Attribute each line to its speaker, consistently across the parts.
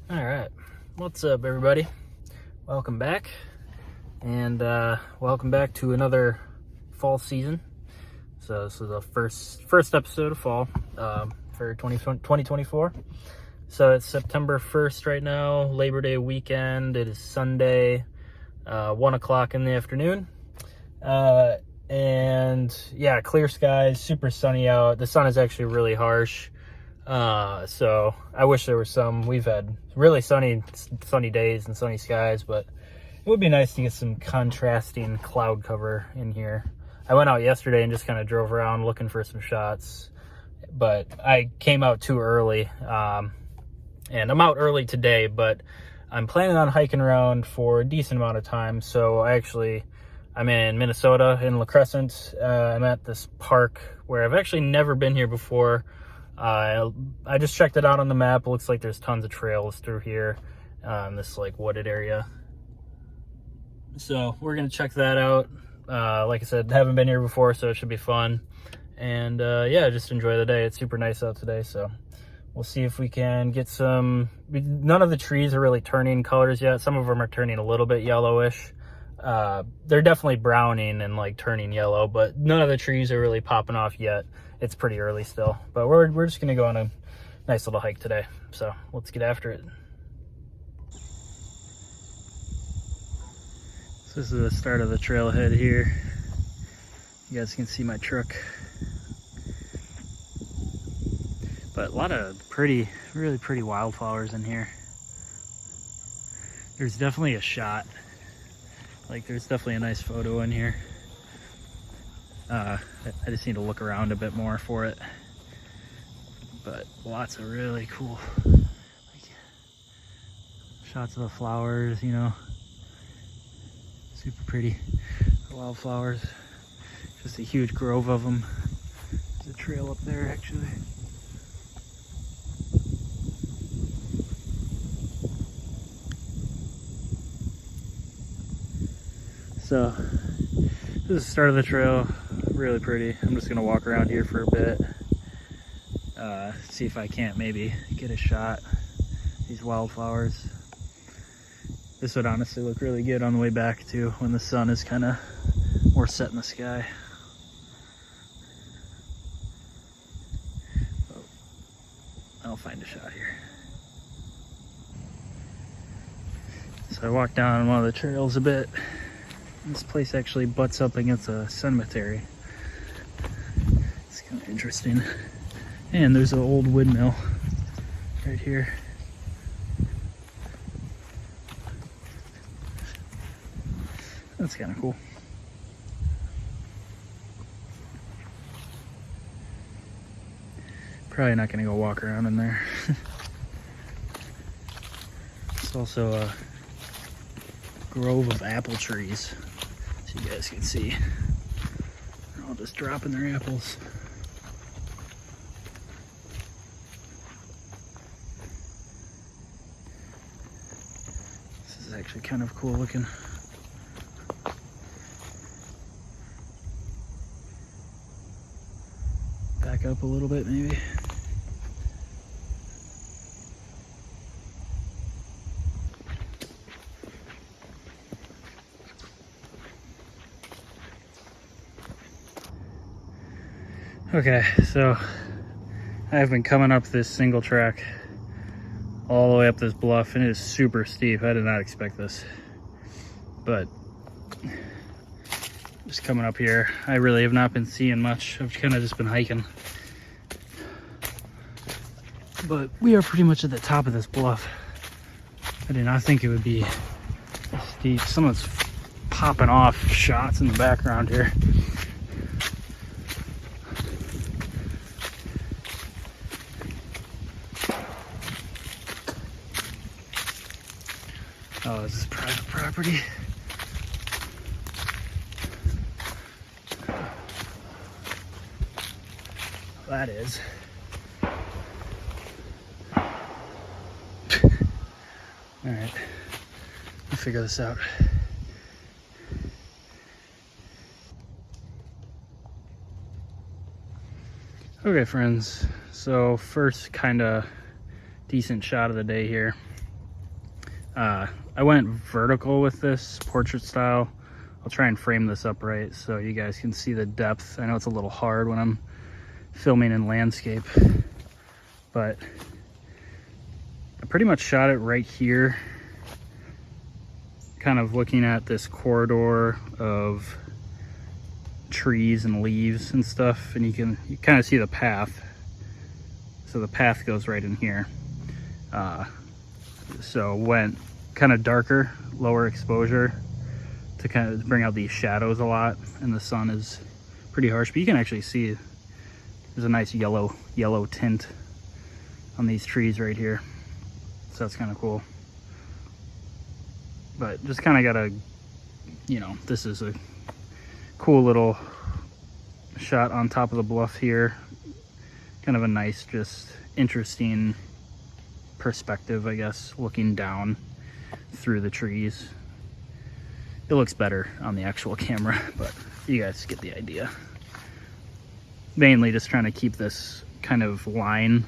Speaker 1: All right, what's up, everybody? Welcome back, and welcome back to another fall season. So this is the first episode of fall for 2024. So it's September 1st right now, Labor Day weekend. It is Sunday, 1 o'clock in the afternoon. And yeah, clear skies, super sunny out. The sun is actually really harsh. So I wish there was some. We've had really sunny days and sunny skies, but it would be nice to get some contrasting cloud cover in here. I went out yesterday and just kind of drove around looking for some shots, but I came out too early. And I'm out early today, but I'm planning on hiking around for a decent amount of time. So I'm in Minnesota in La Crescent. I'm at this park where I've actually never been here before. I just checked it out on the map. It looks like there's tons of trails through here in this like wooded area. So we're gonna check that out. Like I said, haven't been here before, so it should be fun. And yeah, just enjoy the day. It's super nice out today, so we'll see if we can get some. None of the trees are really turning colors yet. Some of them are turning a little bit yellowish. They're definitely browning and like turning yellow, but none of the trees are really popping off yet. It's pretty early still, but we're just gonna go on a nice little hike today. So let's get after it. So this is the start of the trailhead here. You guys can see my truck, but a lot of really pretty wildflowers in here. There's definitely a shot. Like there's definitely a nice photo in here. I just need to look around a bit more for it, but lots of really cool shots of the flowers, you know, super pretty wildflowers. Just a huge grove of them. There's a trail up there actually. So this is the start of the trail, really pretty. I'm just gonna walk around here for a bit, see if I can't maybe get a shot of these wildflowers. This would honestly look really good on the way back too, when the sun is kind of more set in the sky. Oh, I'll find a shot here. So I walked down one of the trails a bit. This place actually butts up against a cemetery. It's kind of interesting. And there's an old windmill right here. That's kind of cool. Probably not going to go walk around in there. It's also a grove of apple trees, so you guys can see. They're all just dropping their apples. This is actually kind of cool looking. Back up a little bit maybe. Okay, so I've been coming up this single track all the way up this bluff, and it is super steep. I did not expect this, but just coming up here, I really have not been seeing much. I've kind of just been hiking, but we are pretty much at the top of this bluff. I did not think it would be steep. Someone's popping off shots in the background here. Oh, is this private property? That is. All right, we'll figure this out. Okay, friends, so first kind of decent shot of the day here. I went vertical with this, portrait style. I'll try and frame this upright so you guys can see the depth. I know it's a little hard when I'm filming in landscape, but I pretty much shot it right here, kind of looking at this corridor of trees and leaves and stuff, and you kind of see the path. So the path goes right in here. So went kind of darker, lower exposure to kind of bring out these shadows a lot, and the sun is pretty harsh, but you can actually see there's a nice yellow tint on these trees right here. So that's kind of cool. But just kind of gotta, you know, this is a cool little shot on top of the bluff here. Kind of a nice, just interesting perspective, I guess, looking down through the trees. It looks better on the actual camera, but you guys get the idea. Mainly just trying to keep this kind of line,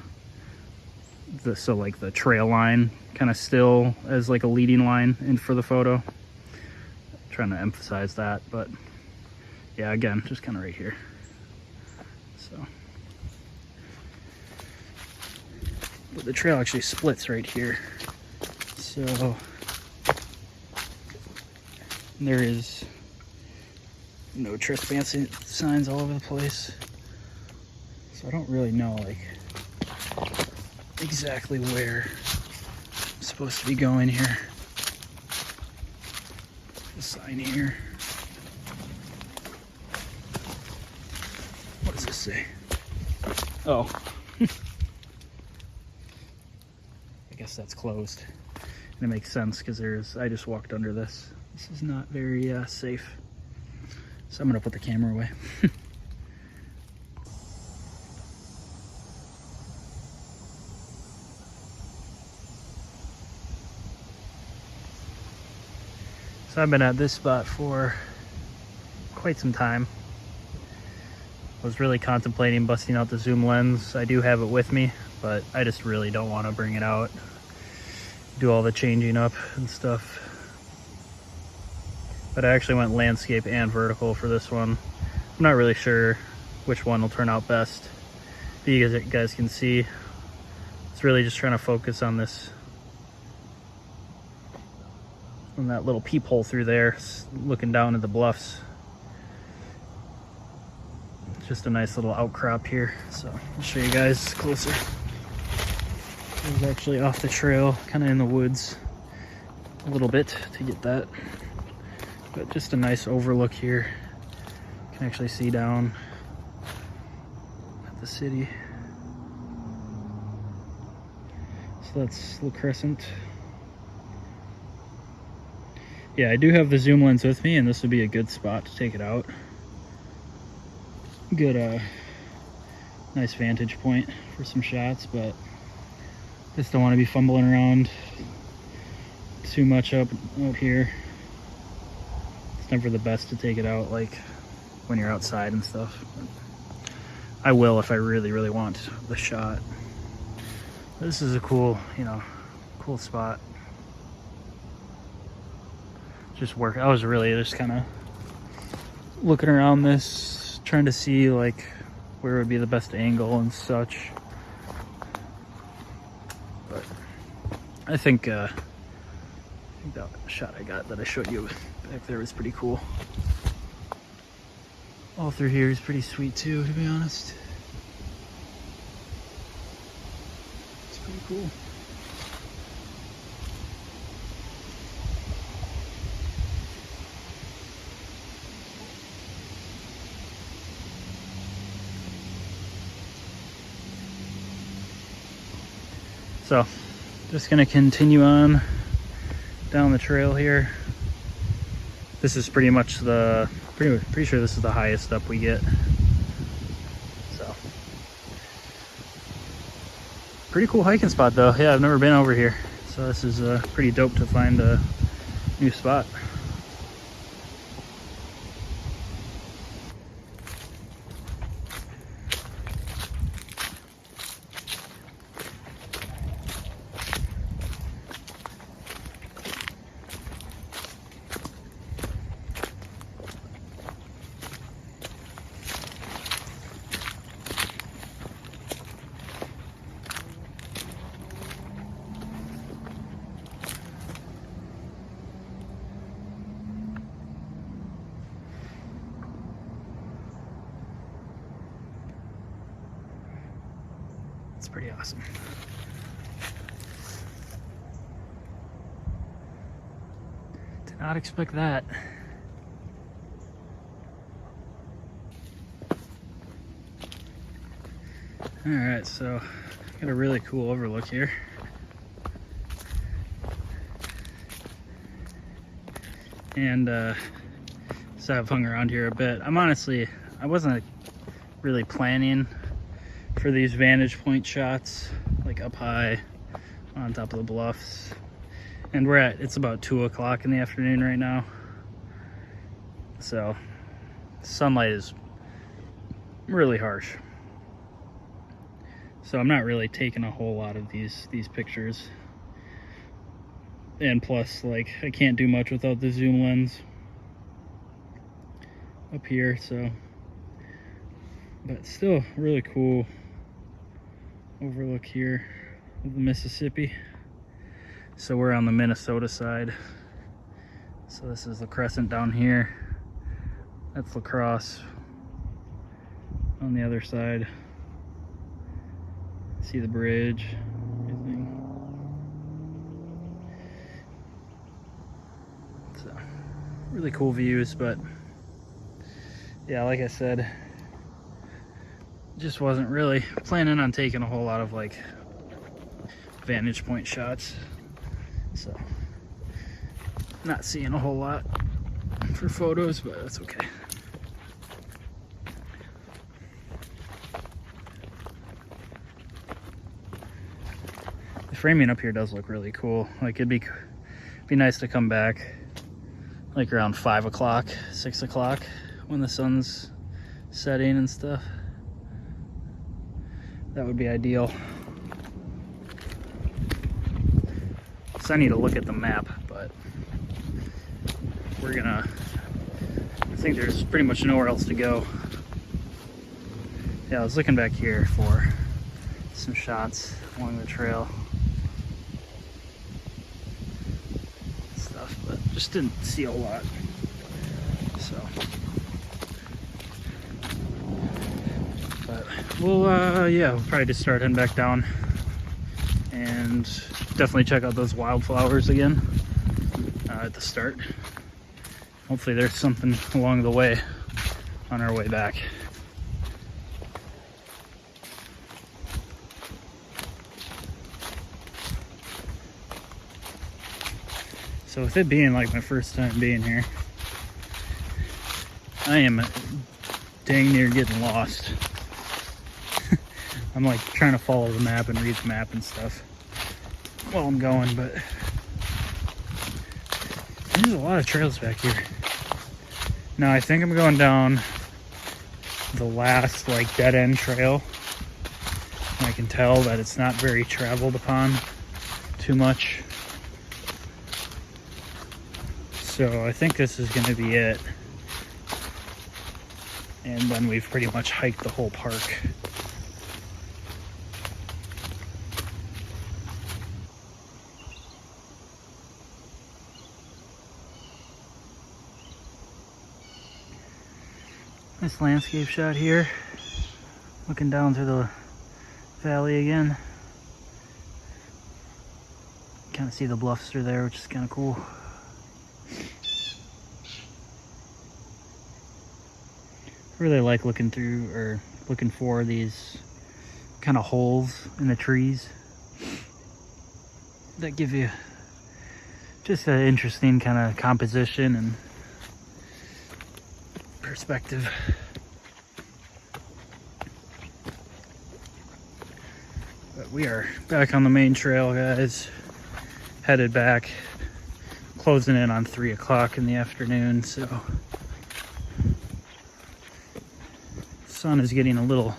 Speaker 1: so like the trail line kind of still as like a leading line in for the photo. Trying to emphasize that, but yeah, again, just kind of right here. So, but the trail actually splits right here. So there is no trespassing signs all over the place. So I don't really know like exactly where I'm supposed to be going here. The sign here. What does this say? Oh. I guess that's closed. And it makes sense because I just walked under this. This is not very safe. So I'm gonna put the camera away. So I've been at this spot for quite some time. I was really contemplating busting out the zoom lens. I do have it with me, but I just really don't want to bring it out, do all the changing up and stuff. But I actually went landscape and vertical for this one. I'm not really sure which one will turn out best. But you guys can see, it's really just trying to focus on this, on that little peephole through there, looking down at the bluffs. It's just a nice little outcrop here. So I'll show you guys closer. It was actually off the trail, kind of in the woods a little bit to get that. But just a nice overlook here. You can actually see down at the city. So that's La Crescent. Yeah, I do have the zoom lens with me, and this would be a good spot to take it out. Good, nice vantage point for some shots, but just don't want to be fumbling around too much out here. It's never the best to take it out like when you're outside and stuff. I will if I really want the shot. This is a cool, you know, cool spot. I was really just kind of looking around this, trying to see like where would be the best angle and such. But I think that shot I got that I showed you back there was pretty cool. All through here is pretty sweet too, to be honest. It's pretty cool. So, just gonna continue on down the trail here. This is pretty much pretty sure this is the highest up we get. So, pretty cool hiking spot though. Yeah, I've never been over here. So this is pretty dope to find a new spot. That's pretty awesome. Did not expect that. All right, so got a really cool overlook here. And so I've hung around here a bit. I wasn't really planning for these vantage point shots, like up high on top of the bluffs. And it's about 2 o'clock in the afternoon right now. So sunlight is really harsh. So I'm not really taking a whole lot of these pictures. And plus, like, I can't do much without the zoom lens up here, so. But still really cool overlook here of the Mississippi. So we're on the Minnesota side. So this is the Crescent down here. That's La Crosse on the other side. See the bridge, everything. So really cool views, but yeah, like I said, just wasn't really planning on taking a whole lot of like vantage point shots. So not seeing a whole lot for photos, but that's okay. The framing up here does look really cool. Like it'd be nice to come back like around 5 o'clock, 6 o'clock when the sun's setting and stuff. That would be ideal. So I need to look at the map, but I think there's pretty much nowhere else to go. Yeah, I was looking back here for some shots along the trail. Stuff, but just didn't see a lot. So, but we'll probably just start heading back down and definitely check out those wildflowers again at the start. Hopefully there's something along the way on our way back. So with it being like my first time being here, I am dang near getting lost. I'm like trying to follow the map and read the map and stuff while I'm going, but there's a lot of trails back here. Now I think I'm going down the last like dead end trail. And I can tell that it's not very traveled upon too much. So I think this is going to be it. And then we've pretty much hiked the whole park. Nice landscape shot here. Looking down through the valley again. Kind of see the bluffs through there, which is kind of cool. Really like looking for these kind of holes in the trees that give you just an interesting kind of composition and perspective. But we are back on the main trail, guys. Headed back, closing in on 3 o'clock in the afternoon, so sun is getting a little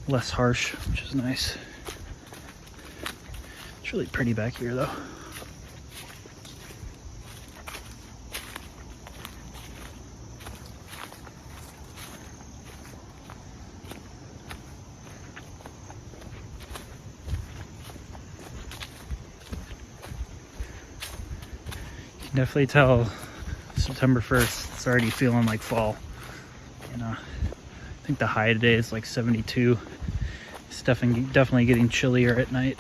Speaker 1: less harsh, which is nice. It's really pretty back here though. You can definitely tell September 1st, it's already feeling like fall, you know. I think the high today is like 72, It's definitely getting chillier at night.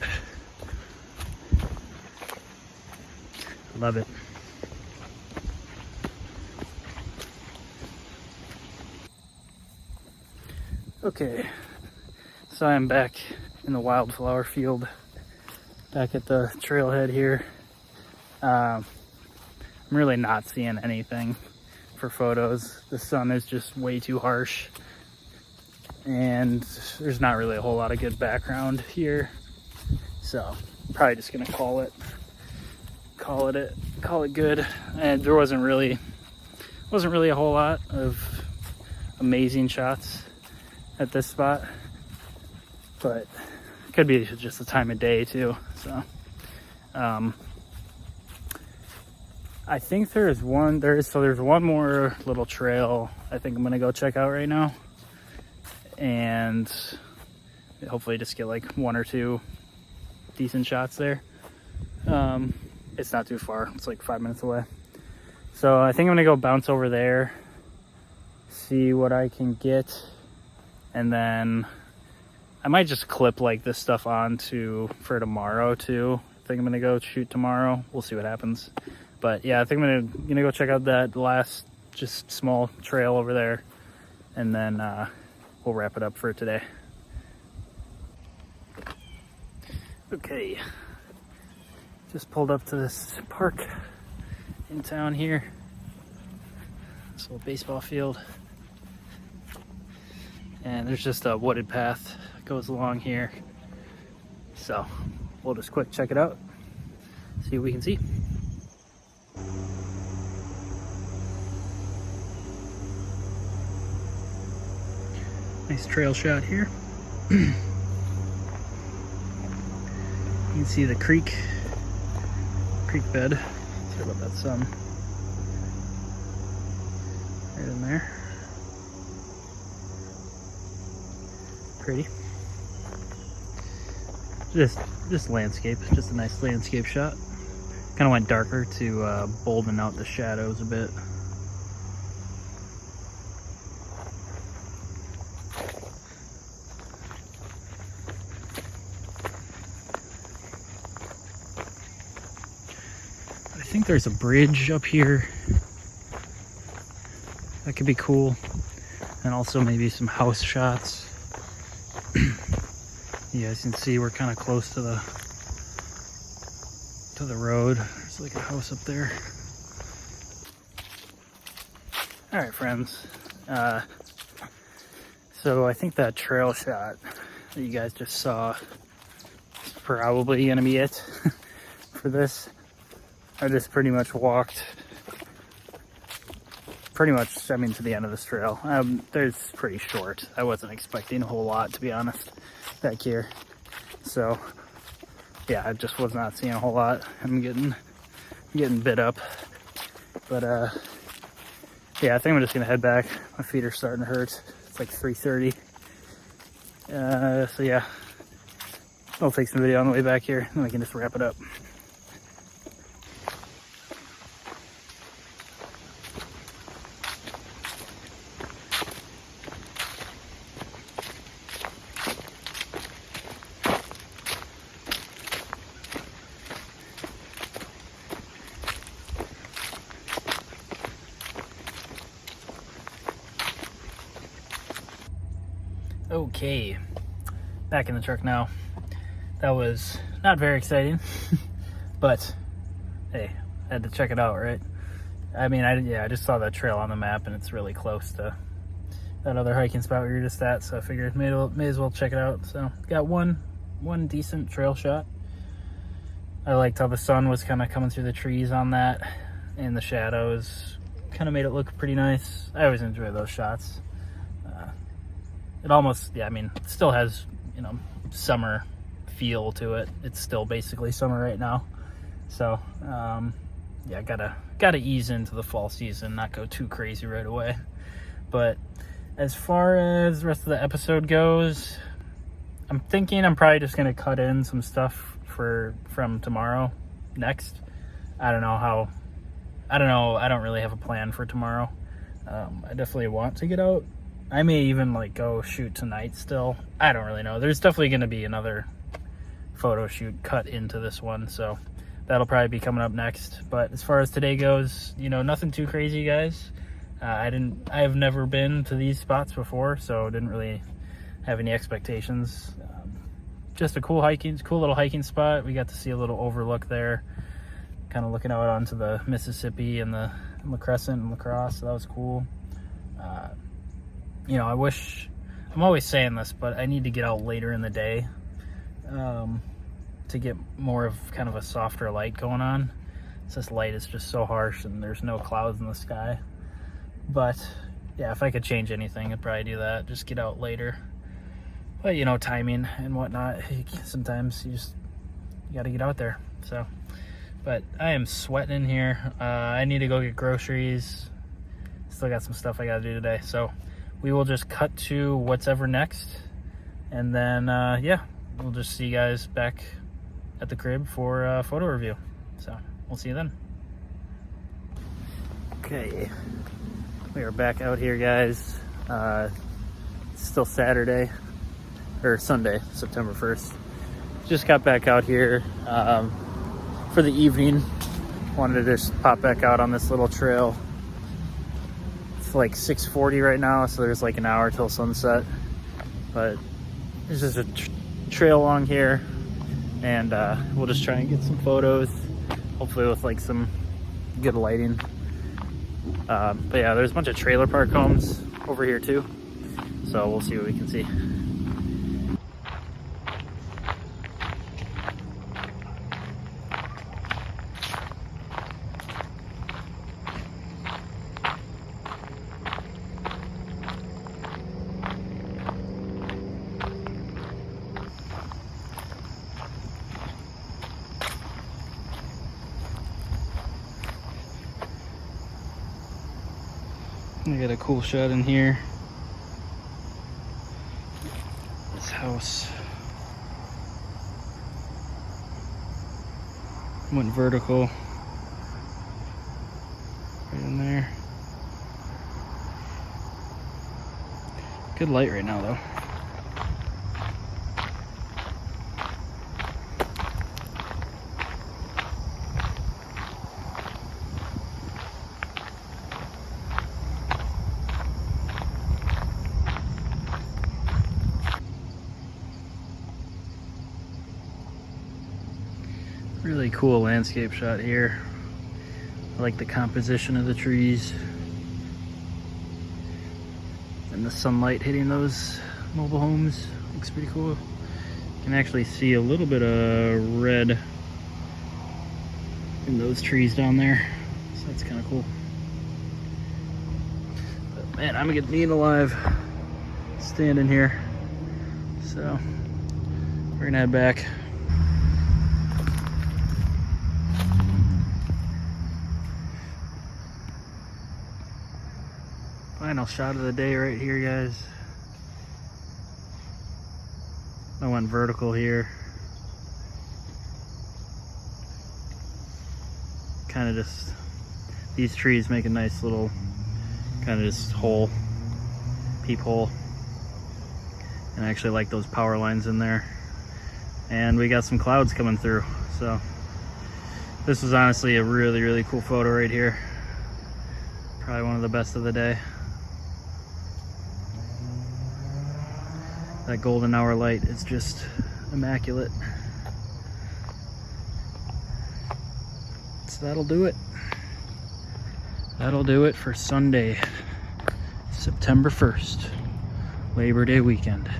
Speaker 1: Love it. Okay, so I'm back in the wildflower field, back at the trailhead here. I'm really not seeing anything for photos. The sun is just way too harsh, and there's not really a whole lot of good background here. So I'm probably just gonna call it good. And there wasn't really a whole lot of amazing shots at this spot, but it could be just the time of day too. So I think there's one more little trail I think I'm gonna go check out right now, and hopefully just get like one or two decent shots there. It's not too far, it's like 5 minutes away. So I think I'm gonna go bounce over there, see what I can get, and then I might just clip like this stuff onto for tomorrow too. I think I'm gonna go shoot tomorrow. We'll see what happens. But yeah, I think I'm gonna go check out that last just small trail over there, and then we'll wrap it up for today. Okay, just pulled up to this park in town here. This little baseball field. And there's just a wooded path that goes along here. So we'll just quick check it out, see what we can see. Nice trail shot here. You can see the creek bed. Sorry about that sun. Right in there. Pretty. Just landscape, just a nice landscape shot. Kind of went darker to bolden out the shadows a bit. I think there's a bridge up here. That could be cool. And also maybe some house shots. You guys can see we're kind of close to the road. There's like a house up there. All right, friends. So I think that trail shot that you guys just saw is probably gonna be it for this. I just pretty much walked to the end of this trail. There's pretty short. I wasn't expecting a whole lot, to be honest, back here. So yeah, I just was not seeing a whole lot. I'm getting bit up, but yeah, I think I'm just gonna head back. My feet are starting to hurt. It's like 3:30. So yeah, I'll take some video on the way back here, and we can just wrap it up. Okay, back in the truck now. That was not very exciting, but hey, I had to check it out, right? I mean, I just saw that trail on the map, and it's really close to that other hiking spot we were just at, so I figured may as well check it out. So got one decent trail shot. I liked how the sun was kind of coming through the trees on that, and the shadows kind of made it look pretty nice. I always enjoy those shots. It almost, yeah, I mean, it still has, you know, summer feel to it. It's still basically summer right now. So, yeah, gotta ease into the fall season, not go too crazy right away. But as far as the rest of the episode goes, I'm thinking I'm probably just gonna cut in some stuff from tomorrow next. I don't know. I don't really have a plan for tomorrow. I definitely want to get out I may even like go shoot tonight still. I don't really know. There's definitely going to be another photo shoot cut into this one, so that'll probably be coming up next. But as far as today goes, you know, nothing too crazy, guys. I've never been to these spots before, so didn't really have any expectations. Just a cool little hiking spot. We got to see a little overlook there, kind of looking out onto the Mississippi and the Crescent and La Crosse, so that was cool. You know, I'm always saying this, but I need to get out later in the day to get more of kind of a softer light going on. This light is just so harsh and there's no clouds in the sky. But yeah, if I could change anything, I'd probably do that. Just get out later. But you know, timing and whatnot, sometimes you got to get out there. So, but I am sweating in here. I need to go get groceries. Still got some stuff I got to do today. So we will just cut to what's ever next. And then, yeah, we'll just see you guys back at the crib for a photo review. So we'll see you then. Okay, we are back out here, guys. It's still Saturday, or Sunday, September 1st. Just got back out here for the evening. Wanted to just pop back out on this little trail. It's like 6:40 right now, so there's like an hour till sunset. But there's just a trail along here, and we'll just try and get some photos, hopefully with like some good lighting. But yeah, there's a bunch of trailer park homes over here too, so we'll see what we can see. I got a cool shot in here. This house went vertical right in there. Good light right now though. Really cool landscape shot here. I like the composition of the trees and the sunlight hitting those mobile homes. Looks pretty cool. You can actually see a little bit of red in those trees down there, so that's kind of cool. But man, I'm gonna get eaten alive standing here, so we're gonna head back. Final shot of the day right here, guys. I went vertical here. Kind of just, these trees make a nice little kind of just hole, peephole. And I actually like those power lines in there. And we got some clouds coming through. So this was honestly a really, really cool photo right here. Probably one of the best of the day. That golden hour light is just immaculate. So that'll do it. That'll do it for Sunday, September 1st, Labor Day weekend.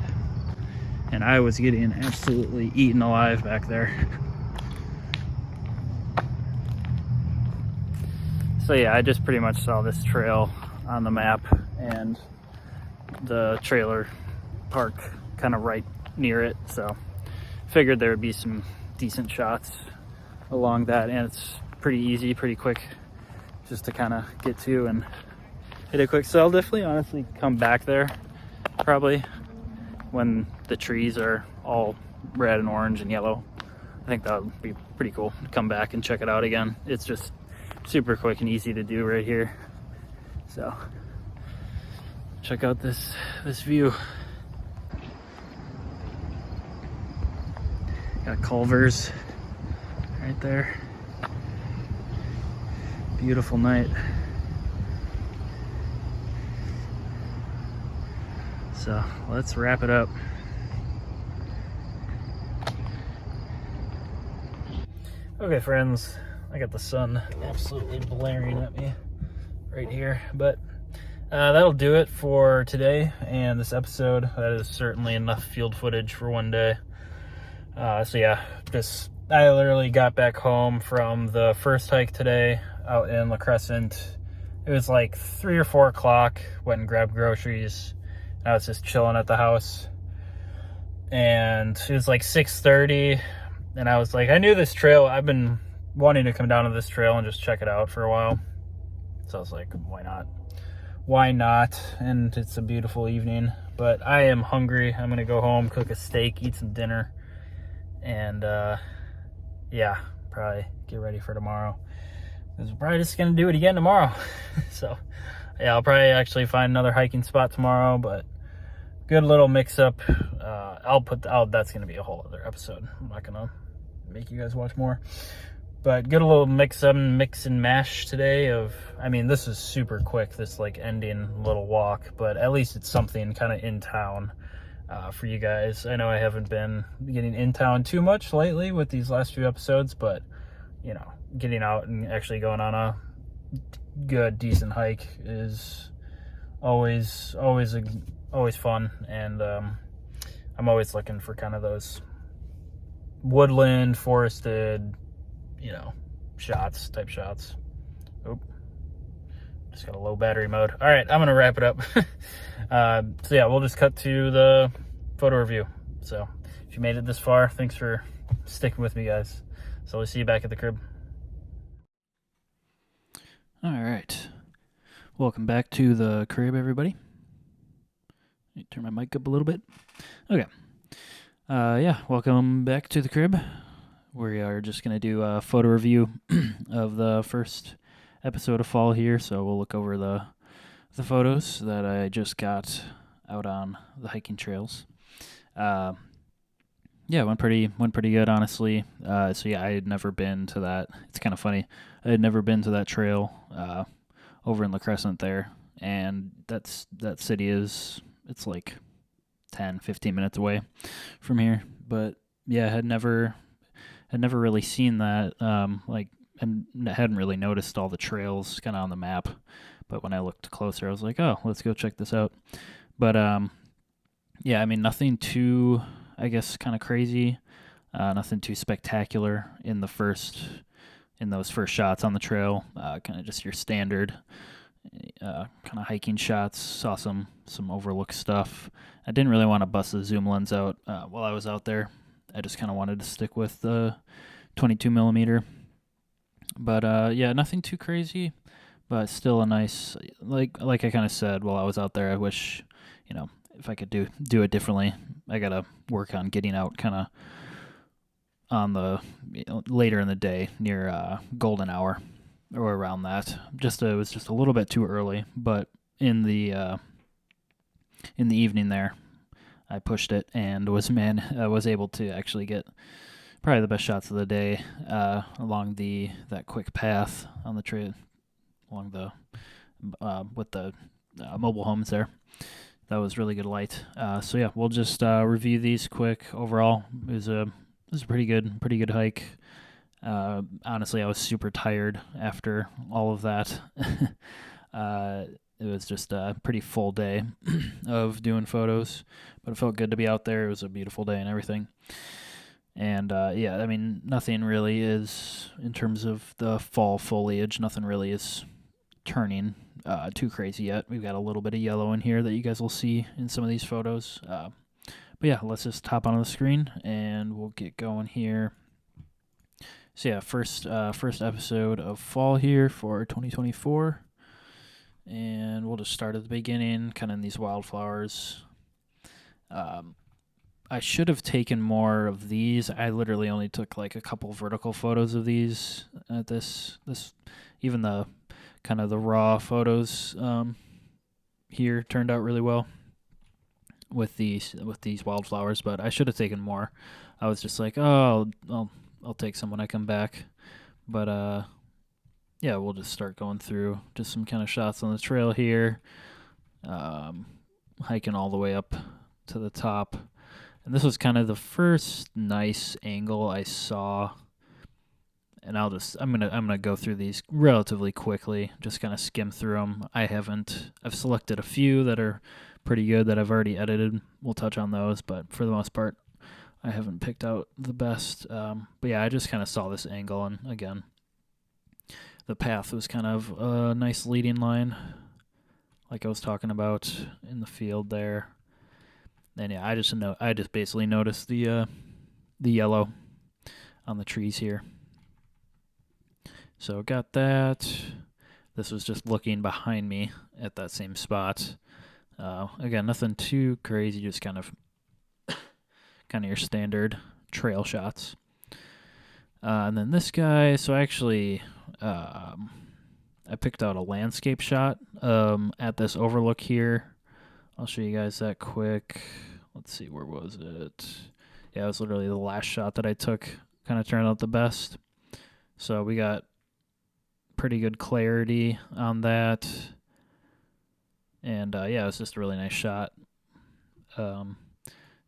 Speaker 1: And I was getting absolutely eaten alive back there. So yeah, I just pretty much saw this trail on the map and the trailer park kind of right near it, so figured there would be some decent shots along that, and it's pretty easy, pretty quick just to kind of get to and hit it quick. So I'll definitely honestly come back there probably when the trees are all red and orange and yellow. I think that would be pretty cool to come back and check it out again. It's just super quick and easy to do right here, so check out this view. Got Culver's right there. Beautiful night. So let's wrap it up. Okay, friends, I got the sun absolutely blaring at me right here, but that'll do it for today and this episode. That is certainly enough field footage for one day. So yeah, I literally got back home from the first hike today out in La Crescent. It was like 3 or 4 o'clock, went and grabbed groceries. I was just chilling at the house, and it was like 6:30, and I was like, I knew this trail. I've been wanting to come down to this trail and just check it out for a while. So I was like, why not? Why not? And it's a beautiful evening, but I am hungry. I'm gonna go home, cook a steak, eat some dinner, and yeah, probably get ready for tomorrow. Because we're probably just gonna do it again tomorrow. So yeah, I'll probably actually find another hiking spot tomorrow, but good little mix up. That's gonna be a whole other episode. I'm not gonna make you guys watch more. But good little mix and mash today of, I mean, this is super quick, this like ending little walk, but at least it's something kind of in town for you guys. I know I haven't been getting in town too much lately with these last few episodes, but you know, getting out and actually going on a good, decent hike is always fun. And I'm always looking for kind of those woodland, forested, you know, type shots. Oop, just got a low battery mode. All right, I'm gonna wrap it up. So yeah, we'll just cut to the photo review. So if you made it this far, thanks for sticking with me, guys. So we'll see you back at the crib. All right, welcome back to the crib, everybody. Let me turn my mic up a little bit. Okay. Yeah, welcome back to the crib. We are just going to do a photo review of the first episode of fall here, so we'll look over the photos that I just got out on the hiking trails. Yeah, went pretty good, honestly. So yeah, I had never been to that. It's kind of funny. I had never been to that trail over in La Crescent there, and that city it's like 10-15 minutes away from here. But yeah, I had never really seen that, and hadn't really noticed all the trails kind of on the map. But when I looked closer, I was like, oh, let's go check this out. But yeah, I mean, nothing too, I guess, kind of crazy, nothing too spectacular in those first shots on the trail. Kind of just your standard kind of hiking shots. Saw some overlook stuff. I didn't really want to bust the zoom lens out while I was out there. I just kind of wanted to stick with the 22 millimeter. But yeah, nothing too crazy, but still a nice, like I kind of said while I was out there, I wish, you know, if I could do it differently. I got to work on getting out kind of on the later in the day near golden hour or around that. It was just a little bit too early, but in the evening there, I pushed it and was able to actually get probably the best shots of the day along that quick path on the trail along the with the mobile homes there. That was really good light. So yeah, we'll just review these quick. Overall, it was a pretty good hike. Honestly, I was super tired after all of that. It was just a pretty full day of doing photos, but it felt good to be out there. It was a beautiful day and everything. And yeah, I mean, nothing really is, in terms of the fall foliage, nothing really is turning too crazy yet. We've got a little bit of yellow in here that you guys will see in some of these photos. But yeah, let's just hop onto the screen and we'll get going here. So yeah, first episode of fall here for 2024. And we'll just start at the beginning, kind of in these wildflowers. I should have taken more of these. I literally only took like a couple vertical photos of these at this even the kind of the raw photos
Speaker 2: here turned out really well with these wildflowers, but I should have taken more. I was just like, oh, I'll take some when I come back. But yeah, we'll just start going through just some kind of shots on the trail here, hiking all the way up to the top. And this was kind of the first nice angle I saw. And I'm gonna go through these relatively quickly, just kind of skim through them. I've selected a few that are pretty good that I've already edited. We'll touch on those, but for the most part, I haven't picked out the best. But yeah, I just kind of saw this angle, and again, the path was kind of a nice leading line, like I was talking about in the field there. And yeah, I just basically noticed the yellow on the trees here. So got that. This was just looking behind me at that same spot. Again, nothing too crazy, just kind of your standard trail shots. And then this guy, so actually, I picked out a landscape shot at this overlook here. I'll show you guys that quick. Let's see, where was it? Yeah, it was literally the last shot that I took. Kind of turned out the best. So we got pretty good clarity on that. And yeah, it was just a really nice shot.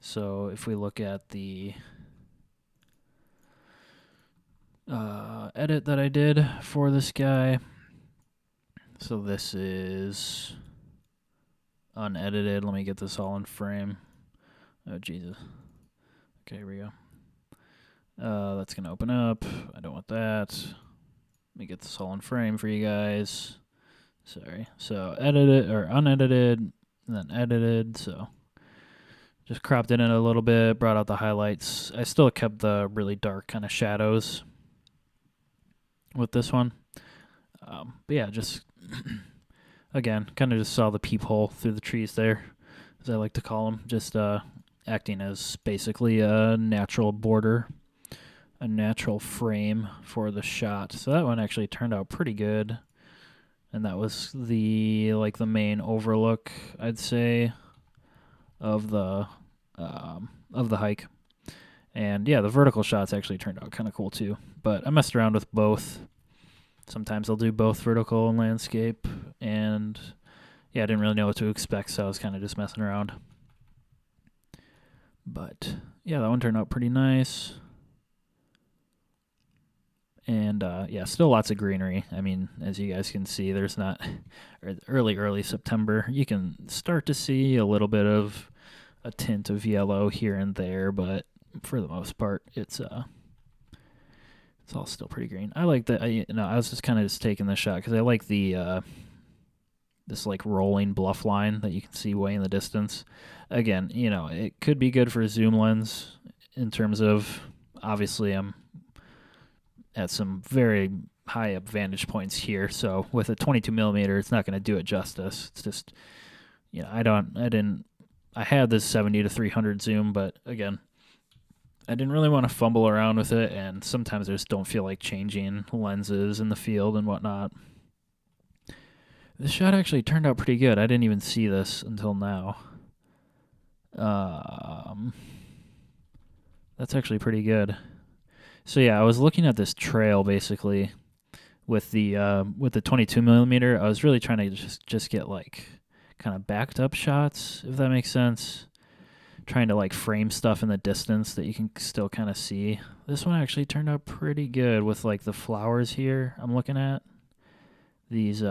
Speaker 2: So if we look at the edit that I did for this guy, so this is unedited. Let me get this all in frame. Oh, Jesus. Okay, here we go. That's going to open up. I don't want that. Let me get this all in frame for you guys. Sorry. So edited or unedited, and then edited. So just cropped it in a little bit, brought out the highlights. I still kept the really dark kind of shadows with this one. But yeah, just again, kind of just saw the peephole through the trees there, as I like to call them. Just acting as basically a natural border, a natural frame for the shot. So that one actually turned out pretty good. And that was the main overlook, I'd say, of the hike. And yeah, the vertical shots actually turned out kind of cool too. But I messed around with both. Sometimes I'll do both vertical and landscape. And yeah, I didn't really know what to expect, so I was kind of just messing around. But yeah, that one turned out pretty nice. And yeah, still lots of greenery. I mean, as you guys can see, there's not early September. You can start to see a little bit of a tint of yellow here and there, but for the most part, it's all still pretty green. I like that. I was just kind of taking this shot because I like the this rolling bluff line that you can see way in the distance. Again, it could be good for a zoom lens in terms of, obviously I'm at some very high up vantage points here, so with a 22 millimeter, it's not going to do it justice. It's just, I had this 70 to 300 zoom, but again, I didn't really want to fumble around with it, and sometimes I just don't feel like changing lenses in the field and whatnot. This shot actually turned out pretty good. I didn't even see this until now. That's actually pretty good. So yeah, I was looking at this trail basically with the 22 millimeter. I was really trying to just get kind of backed up shots, if that makes sense. Trying to frame stuff in the distance that you can still kind of see. This one actually turned out pretty good with the flowers here. I'm looking at these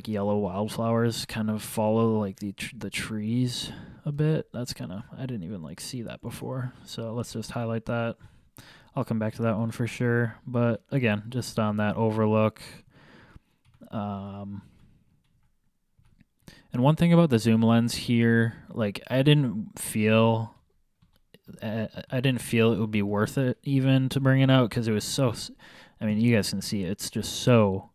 Speaker 2: yellow wildflowers kind of follow the trees a bit. That's kind of, I didn't even see that before. So let's just highlight that. I'll come back to that one for sure. But again, just on that overlook. And one thing about the zoom lens here, I didn't feel it would be worth it even to bring it out because it was so, I mean, you guys can see it's just so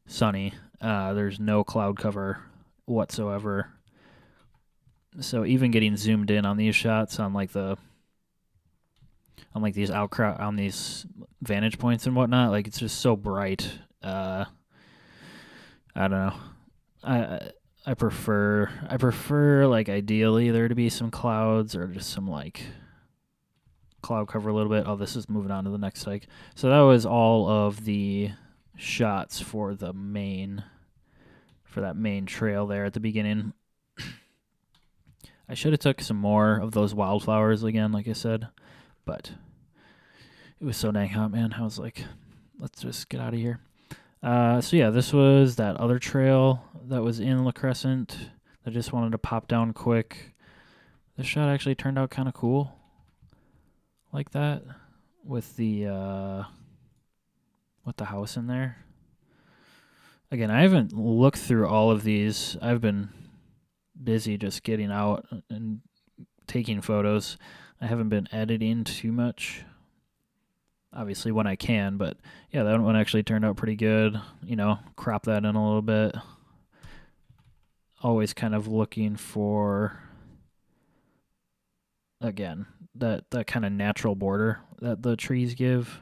Speaker 2: sunny. There's no cloud cover whatsoever. So even getting zoomed in on these shots on these vantage points and whatnot, it's just so bright. I don't know. I prefer like ideally there to be some clouds or just some like cloud cover a little bit. Oh, this is moving on to the next hike. So that was all of the shots for that main trail there at the beginning. I should have took some more of those wildflowers again, like I said, but it was so dang hot, man. I was like, let's just get out of here. So yeah, this was that other trail that was in La Crescent. I just wanted to pop down quick. This shot actually turned out kind of cool, like that, with the house in there. Again, I haven't looked through all of these. I've been busy just getting out and taking photos. I haven't been editing too much. Obviously when I can, but yeah, that one actually turned out pretty good. You know, crop that in a little bit. Always kind of looking for, again, that kind of natural border that the trees give.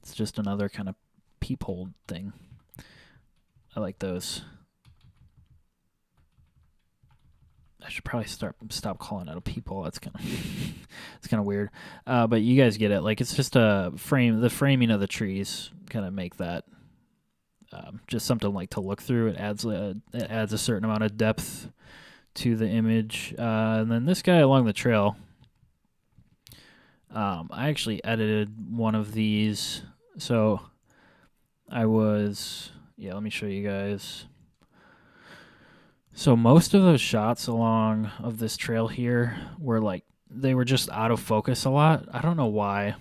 Speaker 2: It's just another kind of peephole thing. I like those. I should probably stop calling it a peephole. That's kind of it's kind of weird. But you guys get it. Like it's just a frame. The framing of the trees kind of make that just something like to look through. It adds a certain amount of depth to the image. And then this guy along the trail. I actually edited one of these. So I was let me show you guys. So most of those shots along of this trail here were like, they were just out of focus a lot. I don't know why.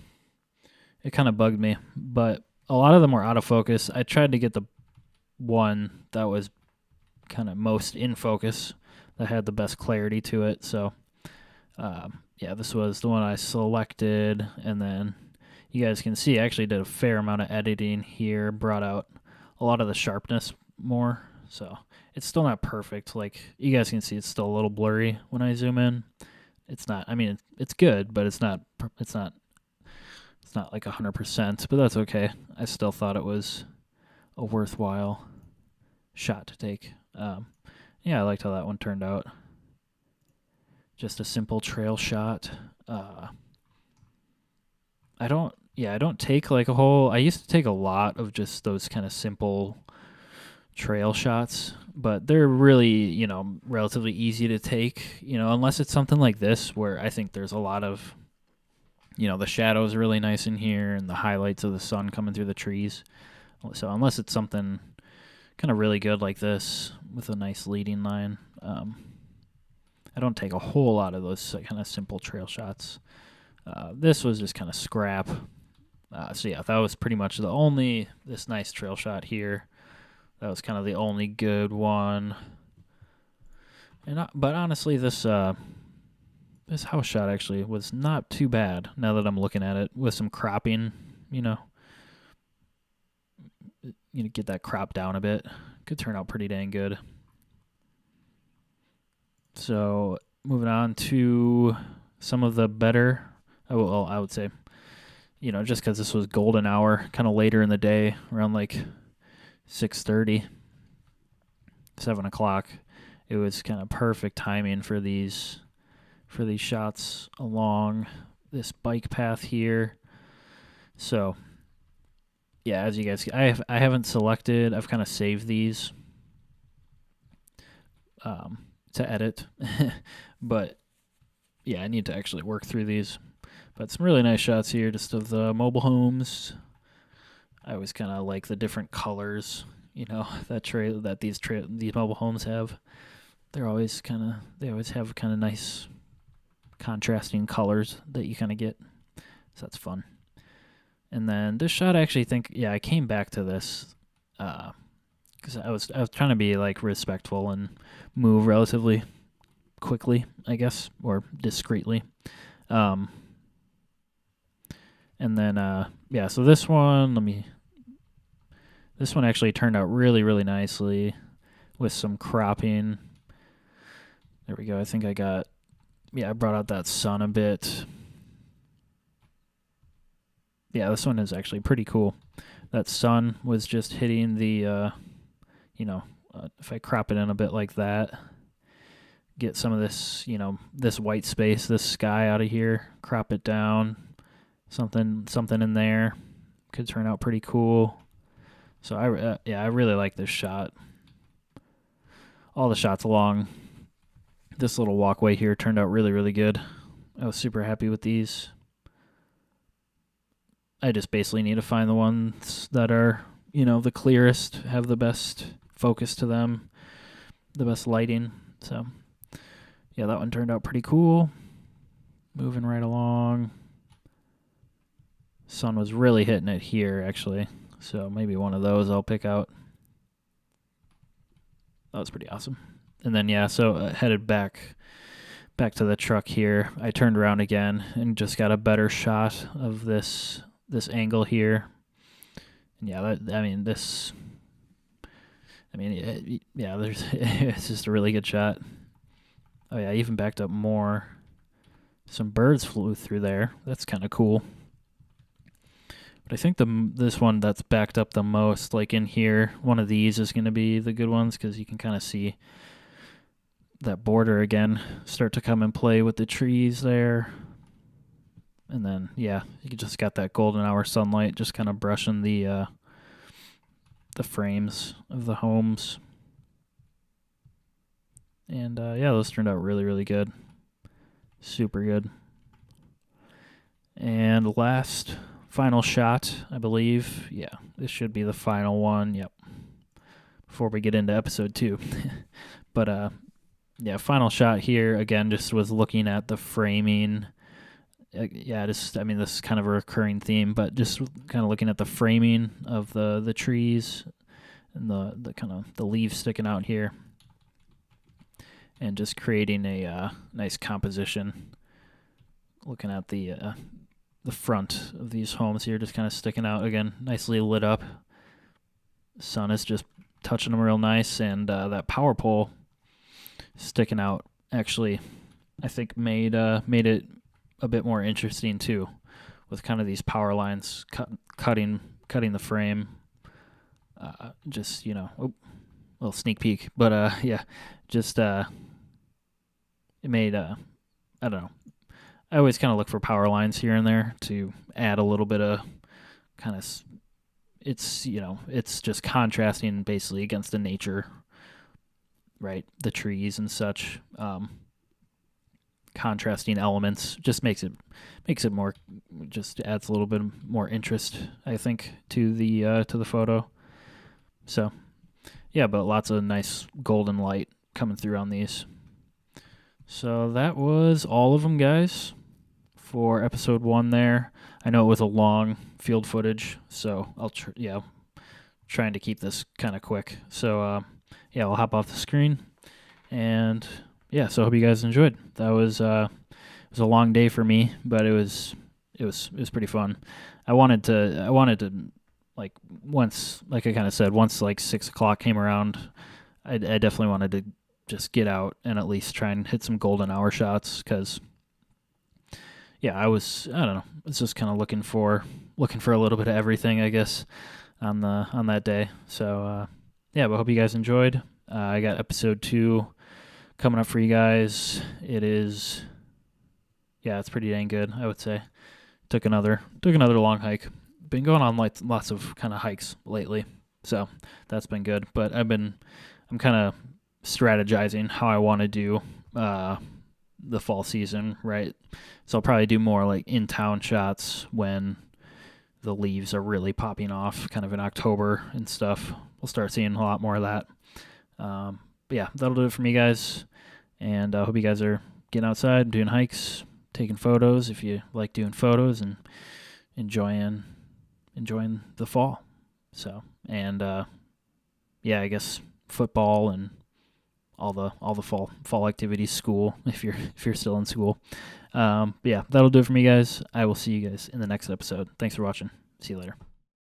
Speaker 2: It kind of bugged me, but a lot of them were out of focus. I tried to get the one that was kind of most in focus, that had the best clarity to it. So, this was the one I selected, and then you guys can see I actually did a fair amount of editing here, brought out a lot of the sharpness more, so it's still not perfect. Like you guys can see, it's still a little blurry when I zoom in. It's not. I mean, it's good, but it's not. It's not like 100%. But that's okay. I still thought it was a worthwhile shot to take. I liked how that one turned out. Just a simple trail shot. I don't take like a whole. I used to take a lot of just those kind of simple trail shots, but they're really, relatively easy to take, unless it's something like this where I think there's a lot of, the shadows are really nice in here and the highlights of the sun coming through the trees. So unless it's something kind of really good like this with a nice leading line, I don't take a whole lot of those kind of simple trail shots. This was just kind of scrap. That was pretty much this nice trail shot here. That was kind of the only good one. But honestly, this house shot actually was not too bad now that I'm looking at it, with some cropping, get that crop down a bit. Could turn out pretty dang good. So moving on to some of the better, I would say, just because this was golden hour, kind of later in the day, around like 6:30, 7 o'clock. It was kind of perfect timing for these shots along this bike path here. So as you guys, I haven't selected. I've kind of saved these to edit, but I need to actually work through these. But some really nice shots here, just of the mobile homes. I always kind of like the different colors, that these mobile homes have. They always have kind of nice contrasting colors that you kind of get. So that's fun. And then this shot, I actually think, I came back to this because I was trying to be like respectful and move relatively quickly, I guess, or discreetly. And then so this one actually turned out really, really nicely with some cropping. There we go. I think I brought out that sun a bit. This one is actually pretty cool. That sun was just hitting the if I crop it in a bit like that, get some of this, this white space, this sky out of here, crop it down, something in there could turn out pretty cool. So I really like this shot. All the shots along this little walkway here turned out really, really good. I was super happy with these. I just basically need to find the ones that are, the clearest, have the best focus to them, the best lighting. So, yeah, that one turned out pretty cool. Moving right along. Sun was really hitting it here, actually. So maybe one of those I'll pick out. That was pretty awesome. And then, yeah, so headed back to the truck here. I turned around again and just got a better shot of this angle here. And yeah, it's just a really good shot. Oh yeah, I even backed up more. Some birds flew through there. That's kind of cool. But I think this one that's backed up the most, like in here, one of these is going to be the good ones because you can kind of see that border again start to come and play with the trees there. And then, yeah, you just got that golden hour sunlight just kind of brushing the frames of the homes. And, yeah, those turned out really, really good. Super good. And final shot, I believe. Yeah, this should be the final one. Yep. Before we get into episode 2. But, yeah, final shot here, again, just was looking at the framing. This is kind of a recurring theme, but just kind of looking at the framing of the trees and the kind of the leaves sticking out here, and just creating a nice composition. Looking at the front of these homes here, just kind of sticking out again, nicely lit up. Sun is just touching them real nice, and that power pole sticking out actually, I think made it a bit more interesting too, with kind of these power lines cutting the frame. Just little sneak peek, but yeah, just it made I don't know. I always kind of look for power lines here and there to add a little bit of kind of. It's it's just contrasting basically against the nature, right? The trees and such. Contrasting elements just makes it more, just adds a little bit more interest, I think, to the photo. So yeah, but lots of nice golden light coming through on these. So that was all of them, guys, for episode 1 there. I know it was a long field footage, so I'll trying to keep this kind of quick. So yeah, I'll hop off the screen, and yeah, so I hope you guys enjoyed. That was it was a long day for me, but it was pretty fun. I wanted to like once, like I kind of said, once like 6 o'clock came around, I definitely wanted to just get out and at least try and hit some golden hour shots, because yeah, I don't know, it's just kind of looking for a little bit of everything, I guess, on that day. So yeah, but I hope you guys enjoyed. I got episode 2 coming up for you guys. It's pretty dang good, I would say. Took another long hike. Been going on like lots of kind of hikes lately, so that's been good. But I'm kind of strategizing how I want to do the fall season, right? So I'll probably do more like in-town shots when the leaves are really popping off, kind of in October and stuff. We'll start seeing a lot more of that. But yeah, that'll do it for me, guys. And I hope you guys are getting outside, doing hikes, taking photos if you like doing photos, and enjoying the fall. So, and yeah, I guess football and all the fall activities, school if you're still in school. But yeah, that'll do it for me, guys. I will see you guys in the next episode. Thanks for watching. See you later.